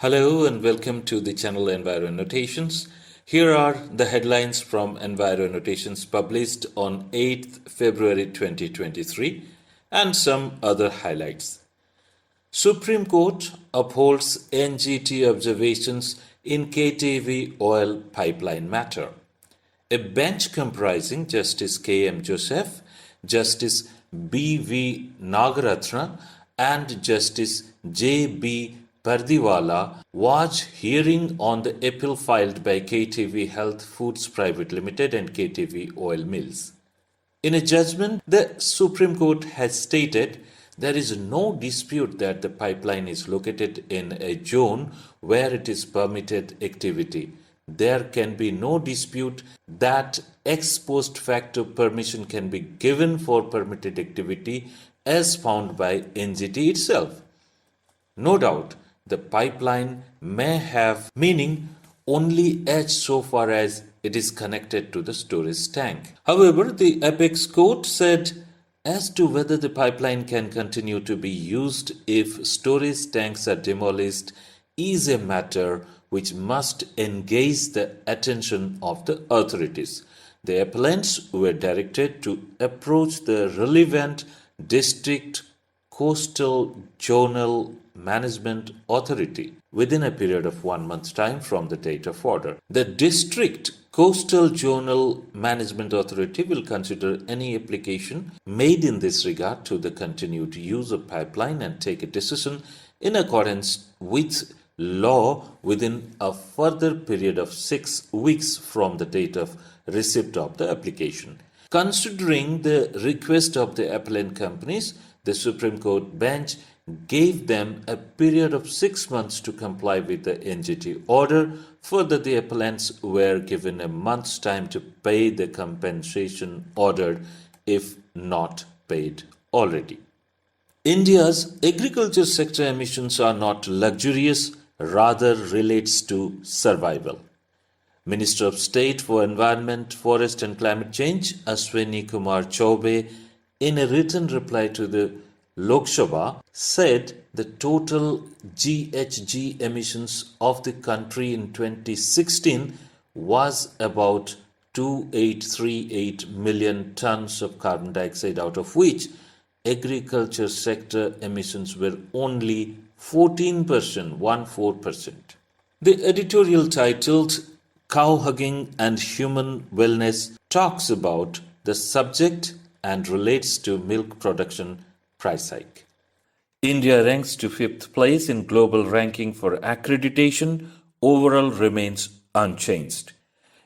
Hello and welcome to the channel Enviroannotations. Here are the headlines from Enviroannotations published on 8th February 2023 and some other highlights. Supreme Court upholds NGT observations in KTV oil pipeline matter. A bench comprising Justice K.M. Joseph, Justice B.V. Nagaratna and Justice J.B. Pardiwala was hearing on the appeal filed by KTV Healthfoods Private Limited and KTV Oil Mills. In a judgment, the Supreme Court has stated there is no dispute that the pipeline is located in a zone where it is permitted activity. There can be no dispute that ex post facto permission can be given for permitted activity as found by NGT itself. No doubt, the pipeline may have meaning only as so far as it is connected to the storage tank. However, the apex court said as to whether the pipeline can continue to be used if storage tanks are demolished is a matter which must engage the attention of the authorities. The appellants were directed to approach the relevant district coastal zonal management authority within a period of 1 month's time from the date of order. The district coastal zonal management authority will consider any application made in this regard to the continued use of pipeline and take a decision in accordance with law within a further period of 6 weeks from the date of receipt of the application. Considering the request of the appellant companies, the Supreme Court bench gave them a period of 6 months to comply with the NGT order. Further, the appellants were given a month's time to pay the compensation ordered if not paid already. India's agriculture sector emissions are not luxurious, rather relates to survival. Minister of State for Environment, Forest and Climate Change, Ashwini Kumar Chaubey, in a written reply to the Lok Sabha, said the total GHG emissions of the country in 2016 was about 2838 million tons of carbon dioxide, out of which agriculture sector emissions were only 14%. The editorial titled Cow Hugging and Human Wellness talks about the subject and relates to milk production price hike. India ranks to 5th place in global ranking for accreditation. Overall remains unchanged.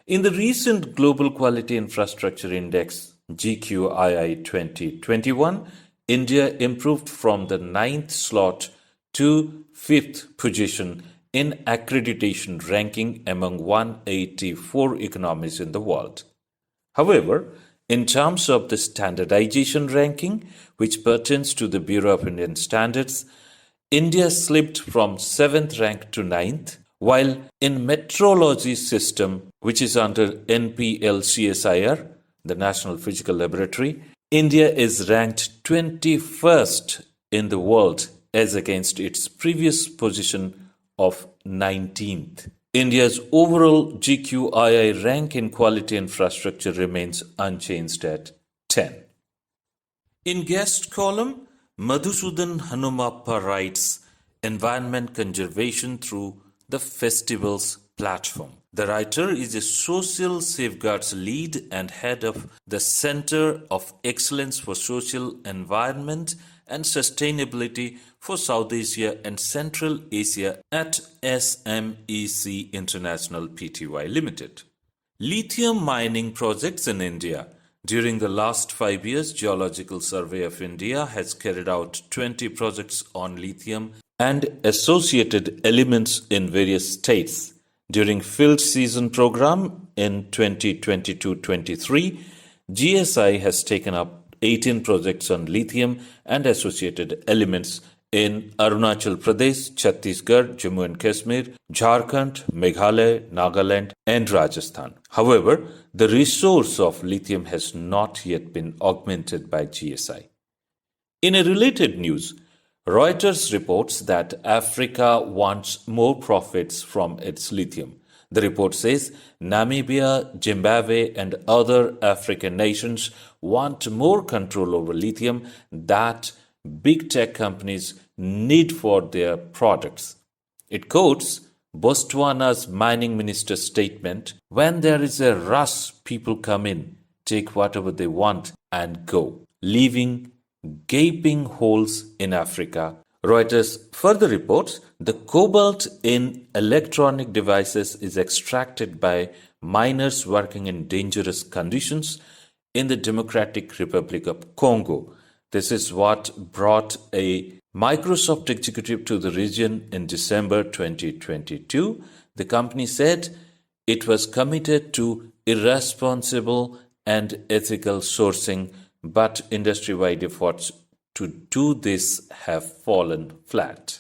In the recent Global Quality Infrastructure Index GQII 2021, India improved from the 9th slot to 5th position in accreditation ranking among 184 economies in the world. However, in terms of the standardization ranking, which pertains to the Bureau of Indian Standards, India slipped from 7th rank to 9th, while in metrology system, which is under NPLCSIR, the National Physical Laboratory, India is ranked 21st in the world as against its previous position of 19th. India's overall GQII rank in quality infrastructure remains unchanged at 10. In guest column, Madhusudan Hanumappa writes, Environment Conservation Through the Festivals Platform. The writer is a social safeguards lead and head of the Center of Excellence for Social Environment and Sustainability for South Asia and Central Asia at SMEC International Pty Limited. Lithium mining projects in India. During the last 5 years, Geological Survey of India has carried out 20 projects on lithium and associated elements in various states. During field season program in 2022-23, GSI has taken up 18 projects on lithium and associated elements in Arunachal Pradesh, Chhattisgarh, Jammu and Kashmir, Jharkhand, Meghalaya, Nagaland, and Rajasthan. However, the resource of lithium has not yet been augmented by GSI. In a related news, Reuters reports that Africa wants more profits from its lithium. The report says Namibia, Zimbabwe, and other African nations want more control over lithium that big tech companies need for their products. It quotes Botswana's mining minister's statement: "When there is a rush, people come in, take whatever they want, and go, leaving gaping holes in Africa." Reuters further reports the cobalt in electronic devices is extracted by miners working in dangerous conditions in the Democratic Republic of Congo. This is what brought a Microsoft executive to the region in December 2022. The company said it was committed to irresponsible and ethical sourcing, but industry-wide efforts to do this have fallen flat.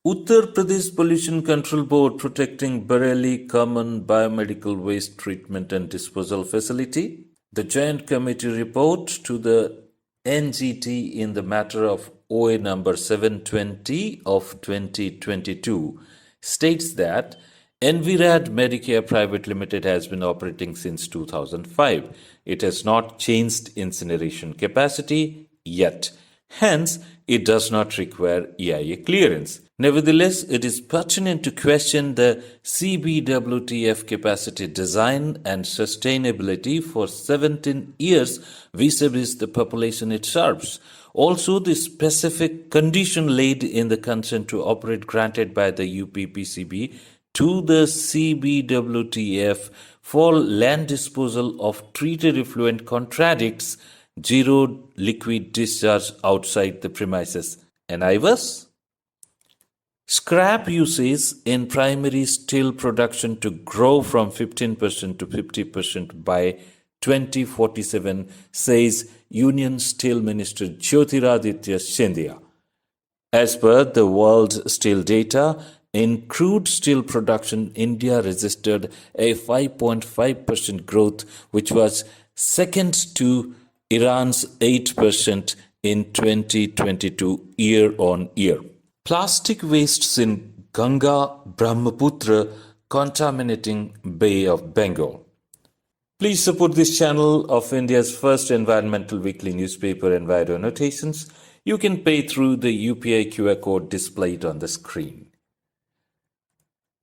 Uttar Pradesh Pollution Control Board protecting Bareilly Common Biomedical Waste Treatment and Disposal Facility. The Joint Committee report to the NGT in the matter of OA number 720 of 2022 states that Envirad Medicare Private Limited has been operating since 2005. It has not changed incineration capacity yet. Hence, it does not require EIA clearance. Nevertheless, it is pertinent to question the CBWTF capacity design and sustainability for 17 years vis-a-vis the population it serves. Also, the specific condition laid in the consent to operate granted by the UPPCB to the CBWTF for land disposal of treated effluent contradicts zero liquid discharge outside the premises. NIVAS? Scrap usage in primary steel production to grow from 15% to 50% by 2047, says Union Steel Minister Jyotiraditya Scindia. As per the world steel data, in crude steel production, India registered a 5.5% growth, which was second to Iran's 8% in 2022 year on year. Plastic wastes in Ganga, Brahmaputra contaminating Bay of Bengal. Please support this channel of India's first environmental weekly newspaper, EnviroAnnotations. You can pay through the UPI QR code displayed on the screen.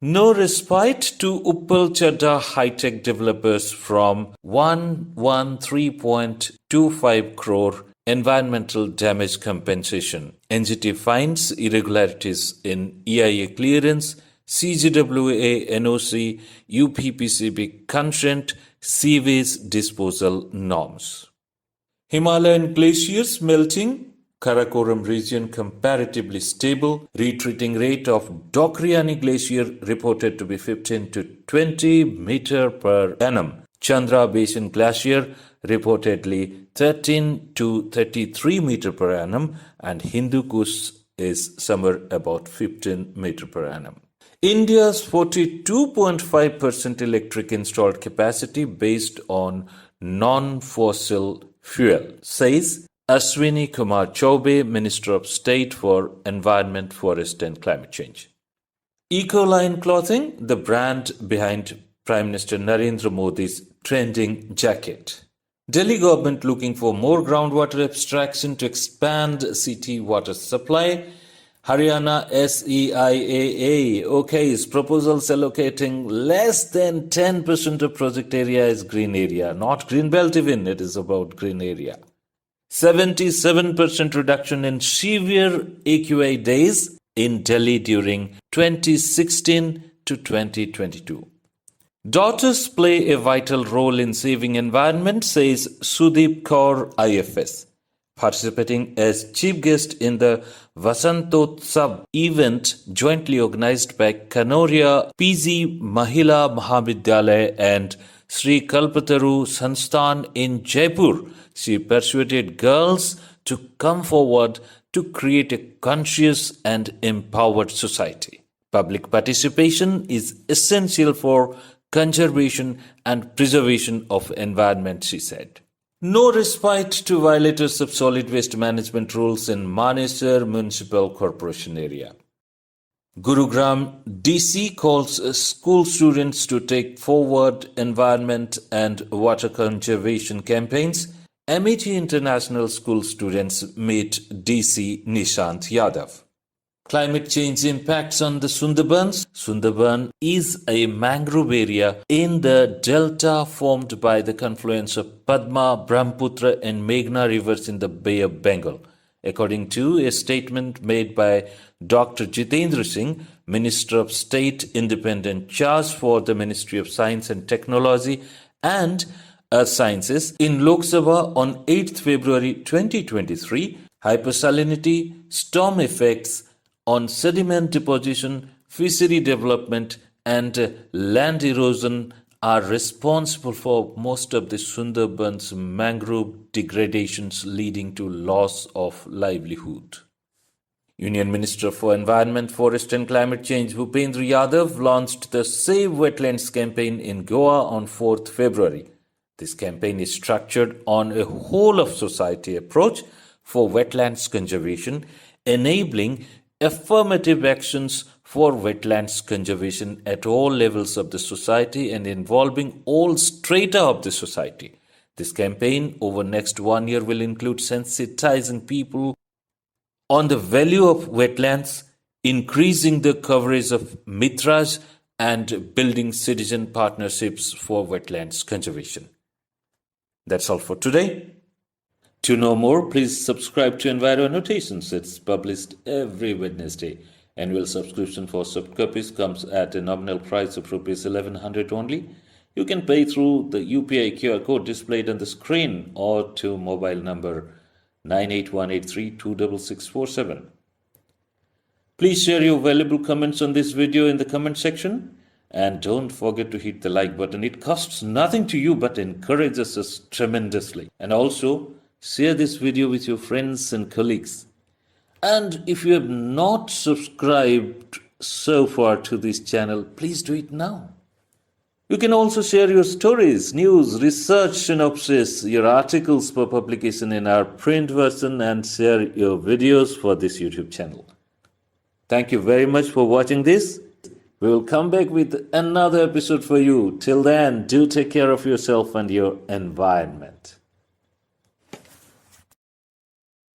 No respite to Uppal Chadda high-tech developers from 113.25 crore environmental damage compensation. NGT finds irregularities in EIA clearance, CGWA NOC, UPPCB consent, sewage disposal norms. Himalayan glaciers melting, Karakoram region comparatively stable, retreating rate of Dokriani Glacier reported to be 15 to 20 meter per annum. Chandra Basin Glacier reportedly 13 to 33 meter per annum, and Hindu Kush is somewhere about 15 meter per annum. India's 42.5% electric installed capacity based on non-fossil fuel, says Ashwini Kumar Chaubey, Minister of State for Environment, Forest and Climate Change. Ecoline Clothing, the brand behind Prime Minister Narendra Modi's trending jacket. Delhi government looking for more groundwater abstraction to expand city water supply. Haryana SEIAA OK's proposals allocating less than 10% of project area as green area, not green belt even, it is about green area. 77% reduction in severe AQI days in Delhi during 2016 to 2022. Daughters play a vital role in saving environment, says Sudeep Kaur IFS, participating as chief guest in the Vasantotsav event jointly organized by Kanoria PG Mahila Mahavidyalaya and Sri Kalpataru Sansthan in Jaipur. She persuaded girls to come forward to create a conscious and empowered society. Public participation is essential for conservation and preservation of environment, she said. No respite to violators of solid waste management rules in Manesar Municipal Corporation area. Gurugram DC calls school students to take forward environment and water conservation campaigns. MET International School students meet DC Nishant Yadav. Climate change impacts on the Sundarbans. Sundarban is a mangrove area in the delta formed by the confluence of Padma, Brahmaputra and Meghna rivers in the Bay of Bengal. According to a statement made by Dr. Jitendra Singh, Minister of State Independent Charge for the Ministry of Science and Technology and Earth Sciences in Lok Sabha on 8th February 2023, hypersalinity, storm effects on sediment deposition, fishery development and land erosion are responsible for most of the Sundarbans mangrove degradations leading to loss of livelihood. Union Minister for Environment, Forest and Climate Change Bhupendra Yadav launched the Save Wetlands campaign in Goa on 4th February. This campaign is structured on a whole of society approach for wetlands conservation, enabling affirmative actions for wetlands conservation at all levels of the society and involving all strata of the society. This campaign over next 1 year will include sensitizing people on the value of wetlands, increasing the coverage of mitras and building citizen partnerships for wetlands conservation. That's all for today. To know more, please subscribe to Enviro Annotations. It's published every Wednesday. Annual subscription for soft copies comes at a nominal price of Rs 1100 only. You can pay through the UPI QR code displayed on the screen or to mobile number 9818326647. Please share your valuable comments on this video in the comment section. And don't forget to hit the like button. It costs nothing to you but encourages us tremendously. And also, share this video with your friends and colleagues. And if you have not subscribed so far to this channel, please do it now. You can also share your stories, news, research synopsis, your articles for publication in our print version and share your videos for this YouTube channel. Thank you very much for watching this. We will come back with another episode for you. Till then, do take care of yourself and your environment.